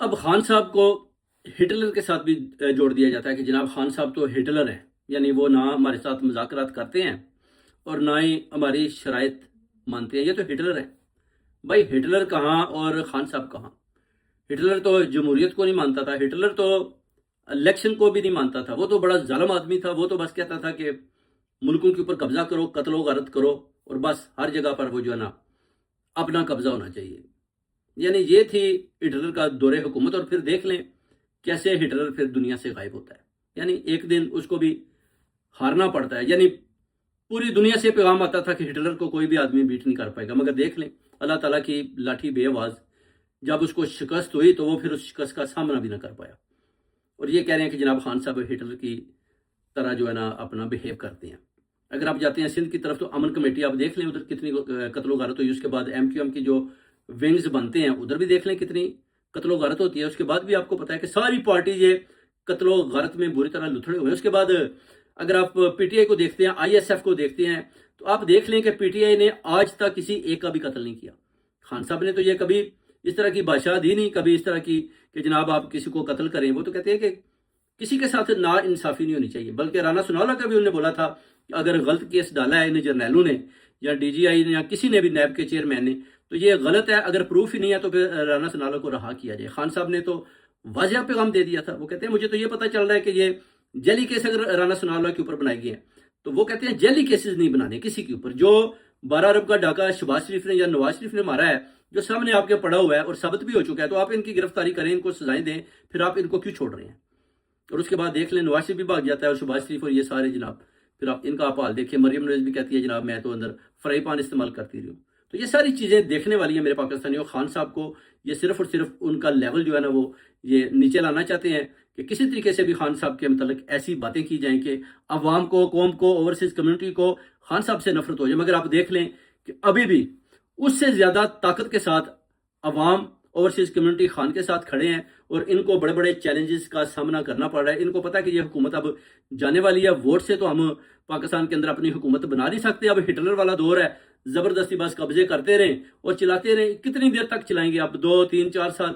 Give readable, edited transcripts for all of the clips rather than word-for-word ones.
اب خان صاحب کو ہٹلر کے ساتھ بھی جوڑ دیا جاتا ہے کہ جناب خان صاحب تو ہٹلر ہیں، یعنی وہ نہ ہمارے ساتھ مذاکرات کرتے ہیں اور نہ ہی ہماری شرائط مانتے ہیں، یہ تو ہٹلر ہے۔ بھائی ہٹلر کہاں اور خان صاحب کہاں؟ ہٹلر تو جمہوریت کو نہیں مانتا تھا، ہٹلر تو الیکشن کو بھی نہیں مانتا تھا، وہ تو بڑا ظالم آدمی تھا، وہ تو بس کہتا تھا کہ ملکوں کے اوپر قبضہ کرو، قتل و غارت کرو، اور بس ہر جگہ پر وہ جو ہے نا اپنا قبضہ ہونا چاہیے۔ یعنی یہ تھی ہٹلر کا دور حکومت، اور پھر دیکھ لیں کیسے ہٹلر پھر دنیا سے غائب ہوتا ہے۔ یعنی ایک دن اس کو بھی ہارنا پڑتا ہے، یعنی پوری دنیا سے پیغام آتا تھا کہ ہٹلر کو کوئی بھی آدمی بیٹ نہیں کر پائے گا، مگر دیکھ لیں اللہ تعالیٰ کی لاٹھی بے آواز، جب اس کو شکست ہوئی تو وہ پھر اس شکست کا سامنا بھی نہ کر پایا، اور یہ کہہ رہے ہیں کہ جناب خان صاحب ہٹلر کی طرح جو ہے نا اپنا بہیو کرتے ہیں۔ اگر آپ جاتے ہیں سندھ کی طرف تو امن کمیٹی آپ دیکھ لیں ادھر کتنی قتل و غارت ہوئی، اس کے بعد ایم کیو ایم کی جو ونگز بنتے ہیں ادھر بھی دیکھ لیں کتنی قتل و غارت ہوتی ہے، اس کے بعد بھی آپ کو پتا ہے کہ ساری پارٹی یہ قتل و غارت میں بری طرح لتھڑے ہوئے۔ اس کے بعد اگر آپ پی ٹی آئی کو دیکھتے ہیں، آئی ایس ایف کو دیکھتے ہیں، تو آپ دیکھ لیں کہ پی ٹی آئی نے آج تک کسی ایک کا بھی قتل نہیں کیا۔ خان صاحب نے تو یہ کبھی اس طرح کی بادشاہ دی نہیں، کبھی اس طرح کی کہ جناب آپ کسی کو قتل کریں۔ وہ تو کہتے ہیں کہ کسی کے ساتھ نا انصافی نہیں ہونی چاہیے، بلکہ رانا ثناءاللہ کا بھی انہوں نے بولا تھا کہ اگر غلط کیس ڈالا ہے ان جرنیلوں نے یا ڈی جی آئی نے یا کسی نے بھی نیب کے چیئرمین نے، تو یہ غلط ہے، اگر پروف ہی نہیں ہے تو پھر رانا ثناءاللہ کو رہا کیا جائے۔ خان صاحب نے تو واضح پیغام دے دیا تھا، وہ کہتے ہیں مجھے تو یہ پتہ چل رہا ہے کہ یہ جیلی کیس اگر رانا ثناءاللہ کے اوپر بنائے گئے ہیں تو وہ کہتے ہیں جیلی کیسز نہیں بنانے کسی کے اوپر۔ جو 12 ارب کا ڈاکہ شہباز شریف نے یا نواز شریف نے مارا ہے، جو سامنے آپ کے پڑا ہوا ہے اور ثابت بھی ہو چکا ہے، تو آپ ان کی گرفتاری کریں، ان کو سزائیں دیں، پھر آپ ان کو کیوں چھوڑ رہے ہیں؟ اور اس کے بعد دیکھ لیں نواز شریف بھی بھاگ جاتا ہے اور شہباز شریف اور یہ سارے جناب، پھر آپ ان کا آپ حال دیکھیں، مریم نواز بھی کہتی ہے جناب میں تو اندر فرائی پان استعمال کرتی رہی ہوں۔ تو یہ ساری چیزیں دیکھنے والی ہیں میرے پاکستانیوں۔ خان صاحب کو یہ صرف اور صرف ان کا لیول جو ہے نا وہ یہ نیچے لانا چاہتے ہیں کہ کسی طریقے سے بھی خان صاحب کے متعلق ایسی باتیں کی جائیں کہ عوام کو، قوم کو، اوورسیز کمیونٹی کو خان صاحب سے نفرت ہو جائے۔ مگر آپ دیکھ لیں کہ ابھی بھی اس سے زیادہ طاقت کے ساتھ عوام، اوورسیز کمیونٹی خان کے ساتھ کھڑے ہیں، اور ان کو بڑے بڑے چیلنجز کا سامنا کرنا پڑ رہا ہے۔ ان کو پتا ہے کہ یہ حکومت اب جانے والی ہے، ووٹ سے تو ہم پاکستان کے اندر اپنی حکومت بنا نہیں سکتے، اب ہٹلر والا دور ہے، زبردستی بس قبضے کرتے رہیں اور چلاتے رہیں۔ کتنی دیر تک چلائیں گے؟ اب 2 3 4 سال،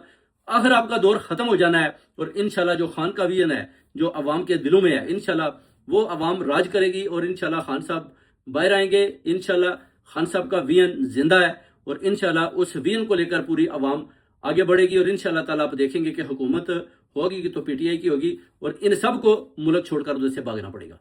آخر آپ کا دور ختم ہو جانا ہے، اور انشاءاللہ جو خان کا ویژن ہے جو عوام کے دلوں میں ہے، انشاءاللہ وہ عوام راج کرے گی، اور انشاءاللہ خان صاحب باہر آئیں گے۔ انشاءاللہ خان صاحب کا ویژن زندہ ہے، اور انشاءاللہ اس ویژن کو لے کر پوری عوام آگے بڑھے گی، اور انشاءاللہ تعالیٰ آپ دیکھیں گے کہ حکومت ہوگی تو پی ٹی آئی کی ہوگی، اور ان سب کو ملک چھوڑ کر ادھر سے بھاگنا پڑے گا۔